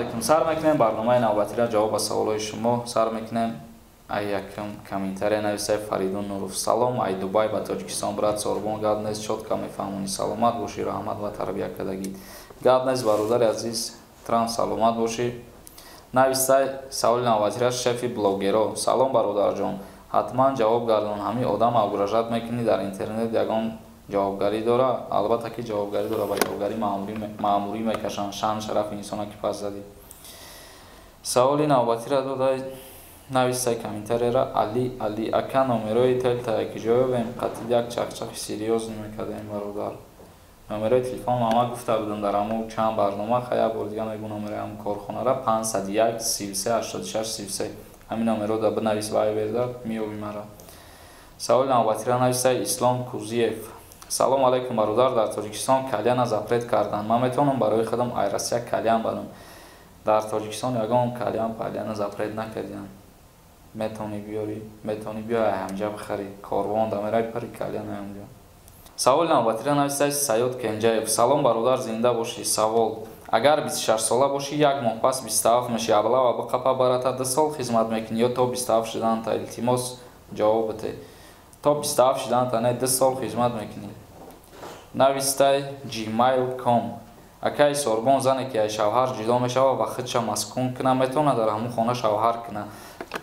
علیکم. سر میکنیم برنامه نوبتی را جواب سوالای شما سر میکنیم. ای یکم کامنتاری نویسه فریدون نوروف. سلام. ای دبی با تاجیکستان برات سوربون گاد نیست شد که میفهمونی. سلامت باشی، رحمت و تربیت کردگی. گاد نیست برادر عزیز تران سلامت باشی. نویسه سوال نوبتی را شفی بلوگرو. سلام برادر جان. حتما جواب گردون. همین آدم اگراجت میکنی در اینترنت یگان جوابگری داره. البته که جوابگری داره با جوابگری معمولی میکشن. شان شرف انسان که پس زدی. سوالی نوبتی را دادای نویسه کامنتاری را علی اکا نمروی تل تا یکی جوابیم قطعی یک چخچخ سیریوز نمیکردیم برادر. نمروی تلفن ما گفته بودن در همون چند برنامه خیلی بردیگه میگو نمروی همون کارخانه را 501 33 86 33 همین نمرو دا بنویس وای بردار میوبی مرا. سوال نوبتی را نویسه اسلام کوزیف. سلام علیکم برادر. در تاجیکستان کلیان زاپرت کردن. من میتونم برای خودم ایراسیا کلیان بدم. در تاجیکستان یگان کلیان زاپرت نکردن. میتونی بیاری همجا بخری کاروان دمیرای پری کلیان همجا. سوال نوبتی را نویسه سیاد کنجاев. سلام برادر زنده باشی. سوال اگر 26 ساله باشی یک ماه پس 27 میشی اولا و بقپا برات 2 سال خدمت میکنی یا تا 27 شدن تا التماس جواب بده. تا 27 شدن تا نه 2 سال خدمت میکنی. نویسته gmail.com. اکای سوربون زنی که شوهر جدا میشه و خودش مسکون کنه میتونه در همون خانه شوهر کنه.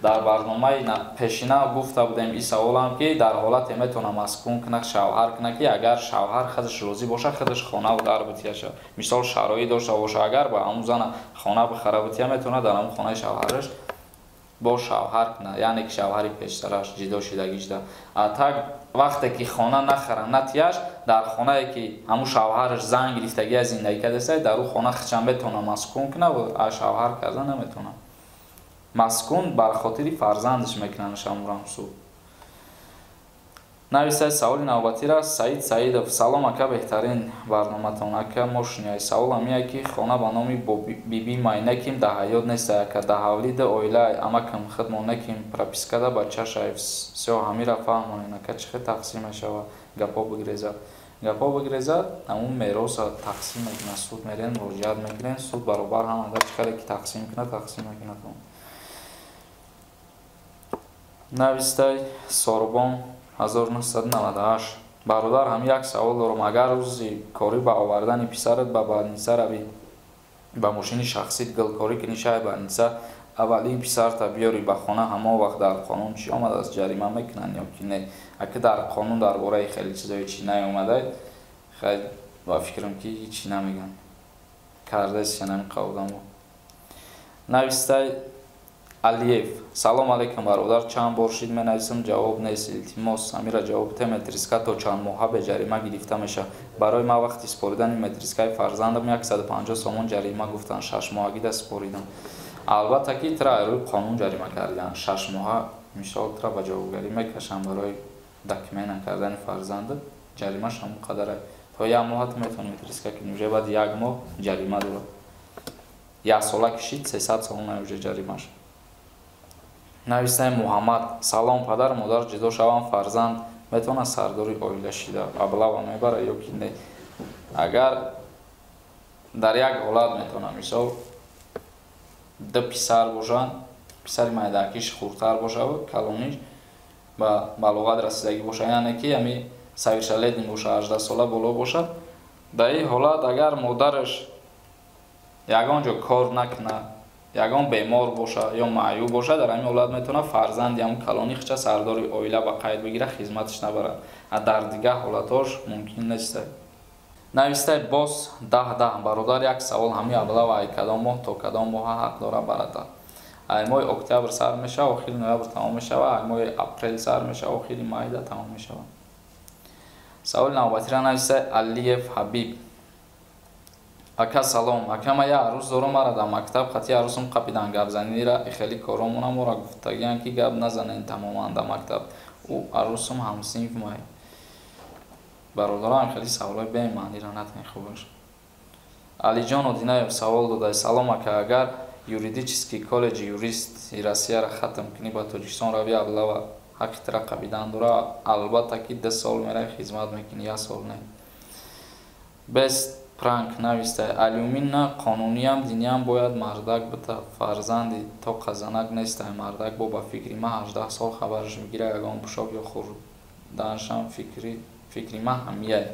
در برنامه پیشینه گفته بودیم این سوال هم که در حالت میتونه مسکون کنه شوهر کنه که اگر شوهر خودش راضی باشه خودش خانه و در بتیشه. مثال شرایط داشته باشه اگر با همون زن خانه بخره بتیه میتونه در همون خانه شوهرش با شوهر کنه. یعنی که شوهری پیشترش جدا شدگیش ده. تا وقتی که خانه نخره نتیش در خانه که همون شوهرش زن گرفتگی از زندگی کرده در اون خانه خچم بتونه مسکون کنه و شوهر کردن نمیتونه. مسکون بر خاطر فرزندش میکنن شامورام سو. نویسه سوال نوبتی را سعید سعیدов. سلام اکا بهترین برنامه‌تون اکا ماشینای سوال میگه که خانه با نام بیبی майнеким да ҳаёт нест ака да ҳавлида оила амакам хидмонеким пропискада бачаша все ҳамира фаҳмонин ака чихе тақсим мешава гапо бигрезад амун мероса тақсим мекунад суд мерен муроҷиат мекунен суд баробар ҳамада чихаре ки тақсим кунад тақсим мекунад. навистай сорбон 1998. برادر هم یک سوال دارم. اگر روزی کاری با آوردن پسرت به بلنیسه روی با ماشین شخصیت گلکاری کنی شاید بلنیسه اولین پسرت بیاری به خانه همه وقت در قانون چی آمده است جریمه میکنن یا که نه؟ اگه در قانون درباره خیلی چیزای چی نیامده خیلی با فکرم که چی نمیگن کرده است یا نمیقودم. نویسته علیف. سلام علیکم برادر. چند بار شید می نویسم جواب نیست. التماس امیرا جواب ته متریسکا تا چند ماه به جریمه گرفته میشه. برای ما وقتی سپاریدن متریسکای فرزندم 150 سومون جریمه گفتن 6 ماهگی ده سپاریدم. البته که ترا روی قانون جریمه کردن 6 ماه میشال ترا با جوابگری میکشن برای دکمه نکردن فرزند جریمه شم قدره تا یک ماه میتونی متریسکا کنی میشه بعد یک ماه جریمه داره. یک ساله کشید 300 سومون میشه جریمهش. نویسته محمد. سلام پدر مادر جدا شوم فرزند میتونه سرداری اویله شده ابلا و میبره یا که نه؟ اگر در یک حالت میتونه مثال 2 پسر باشن پسر مایدکیش خورتر باشه و کلونیش با بلوغت رسیدگی باشه یعنی که همی سویرشلیدین باشه 18 ساله بالا باشه در این حالت اگر مادرش یگان جا کار نکنه یگان بیمار باشه یا معیوب باشه در همین حالت میتونه فرزند یا کلانی خچه سرداری اویله با قید بگیره خدمتش نبره. در دیگه حالتاش ممکن نیست. نویسته باس 10 برادر یک سوال همین ابلا و ای کدام ماه تا کدام ماه حق داره برات. ای ماه اکتبر سر میشه آخر نوامبر تمام میشه و ای ماه اپریل سر میشه آخر مای ده تمام میشه. سوال نوبتی را نویسته علیف حبیب. اکا سلام اکا ما یا عروس دارم مرا در مکتب خطی عروسم قپیدن گپ زنی را خیلی کارامونم مرا گفتگیان که گپ نزنین تماما در مکتب او عروسم همسینف مای برادرم خیلی سوالای به معنی را نتین خوبش. علی جان ودینایف سوال داده. سلام اکا اگر یوریدیچسکی کالج یوریست روسیه را ختم کنی با تاجیکستان روی ابلا و حق ترا قپیدن داره البته که 2 سال میره خدمت میکنی 1 سال نه. بس پرانک نوشته الومین نه قانونی هم دینی هم باید مردک بته فرزندی تا قزنک نیست مردک با فکری ما 18 سال خبرش میگیره اگان پوشاک یا خوردنش هم فکری ما همیه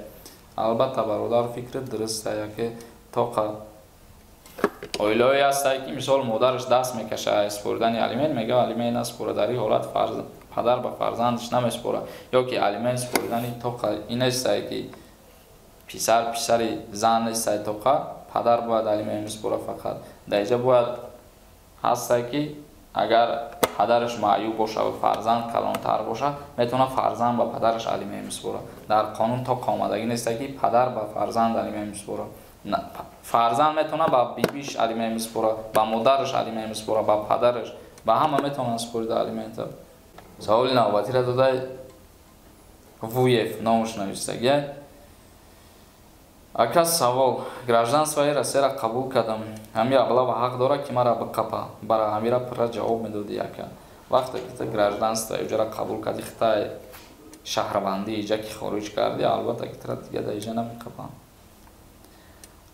البته برادر فکر درسته که تا اویلوی هست که مثال مادرش دست میکشه اسپوردن الیمن میگه الیمن اسپوره در این حالت پدر به فرزندش نمیسپوره یا که الیمن اسپوردن تا این است که پسر زن نیست تا پدر باید الیمن اسپوره فقط در اینجا باید هست که اگر پدرش معیوب باشه و فرزند کلانتر باشه میتونه فرزند به پدرش الیمن اسپوره در قانون تا آمدگی نیست که پدر به فرزند الیمن اسپوره فرزند میتونه با بیبیش الیمن میسپوره با مادرش الیمن میسپوره با پدرش با همه میتونه اسپورید الیمنت. سوال نوبتی را داده وویف نامش نوشته اگر سوال گражданство России قبول کردم همی اغلب حق داره که مرا بقپه برای همی را پر جواب میدادی یکا وقتی که گражданство اجرا قبول کردی خطای شهروندی ایجا که خارج کردی البته که ترا دیگه ایجا نمیقپه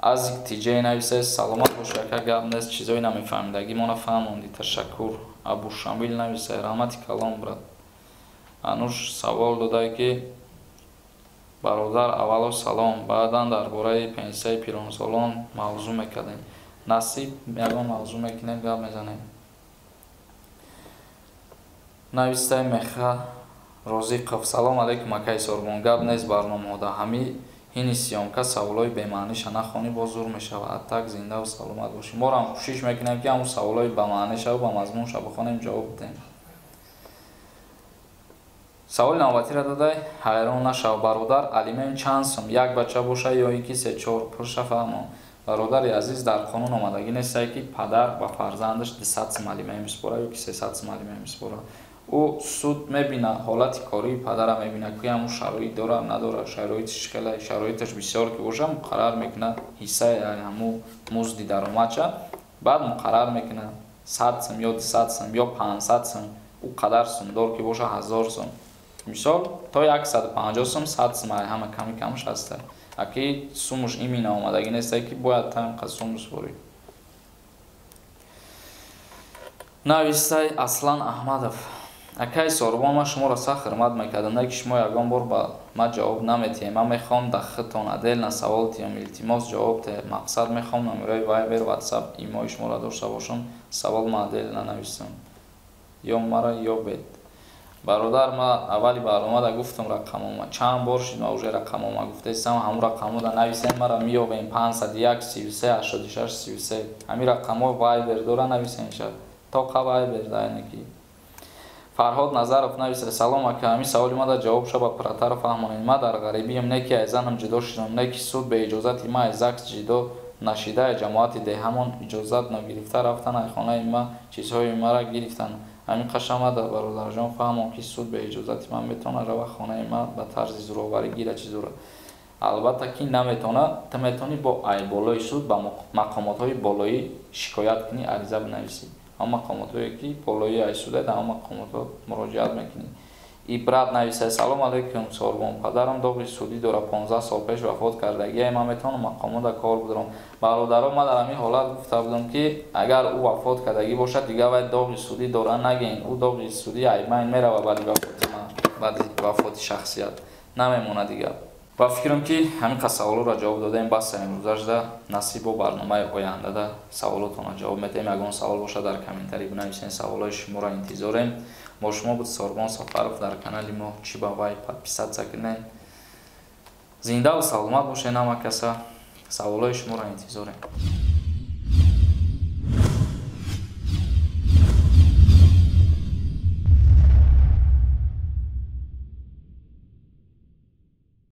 از تیجه نویسه سلامت باشه که گپ نیست چیزایی نمیفهمیدگی ما نفهموندی تشکر ابو شامل نویسه رحمتی کلام برد انوش سوال داده که برادر اولو سلام بعدا درباره پنسیه پیرانسالان موضوع میکردیم نصیب یگان موضوع میکنیم گپ میزنیم نویسه مخه روزیقов سلام علیکم اکای سوربون گپ نیست برنامه دا همی این سیامکا سوالای بمعنیش نخونی با زور میشود تک زنده و سلامت باشیم ما هم کوشش میکنیم که همون سوالای بمعنیش و با مضمونش بخونیم جواب بدیم سوال نوبتی را داده حیران نشو برادر الیمن چند سوم یک بچه باشه یا یکی 3 4 پرشه فهمون برادر عزیز در قانون آمدگی نیست که پدر با فرزندش 200 سوم الیمن میسپره یا 300 سوم الیمن میسپره او سود میبینه حالت کاری پدر میبینه که همون شرایط داره نداره شرایطش خیلی شرایطش بسیار که باشه مقرر میکنه حصه همون مزد درآمدش بعد مقرر میکنه 100 سوم یا 200 سوم یا 500 سوم او قدر سوم دار که باشه 1000 سوم مثال تا 150 سوم 100 سوم همه کمی کمش هسته اگه سومش این آمدگی نیست که باید تا اینقدر سوم بسپاری نویسته اصلان احمدов اکای سوربان ما شما را سخت خدمت میکردم نه که شما یگان بار با ما جواب نمیتیم من میخوام در خطان عدل نه سوال تیم التماس جواب ته مقصد میخوام نمره وایبر واتساپ ایموی شما را داشته باشم سوال ما عدل ننویسم یا مرا یا بید برادر ما اولی برنامه دا گفتم رقمم چند بار شد موجه رقمم گفته استم همون رقمو دا نویسین مرا میابین 501 33 86 33 همین رقمو وایبر داره نویسین شد تا وایبر دا نکی فرهاد نظرов نویسه سلام اکا همی سوالی ما در جواب شد با پراتر فهمانید ما در غریبی هم نه که از زنم جدا شدم نه که سود به اجازت ما از عکس جدا نشیده جماعت ده همون اجازت نگرفته رفتن ای خانه ما چیزهای ما را گرفتن همین قشم در برادر جان فهمم که سود به اجازت من میتونه رو خانه ما به طرز زوراوری گیره چیزو را البته که نمیتونه تو میتونی با ای بالای سود با مقامات های بالایی شکایت کنی عریضه بنویسی اما مقامات هایی که بالایی ای سوده در اما مقامات ها مراجعت میکنی ایبراد نویسه سلام علیکم سوربان پدرم داغ سودی داره 15 سال پیش وفات کردگی من میتونم مقامات کار بدارم برادرم ما در همین حالت گفته بودم که اگر او وفات کردگی باشه دیگه باید داغ سودی داره نگین او داغ سودی ایمن میره و بعد وفات شخصیت نمیمونه دیگه و فکرم که همین قصه سوالو را جواب دادیم بس امروزش ده نصیب و برنامه آینده ده سوالاتون را جواب میدیم اگه سوال باشه در کامنتری بنویسین سوالای شما را انتظاریم با شما بود سوربان سفرов در کانال ما چی با وای подписаться کنین زنده و سلامت باشین همه کسا سوالای شما را انتظاریم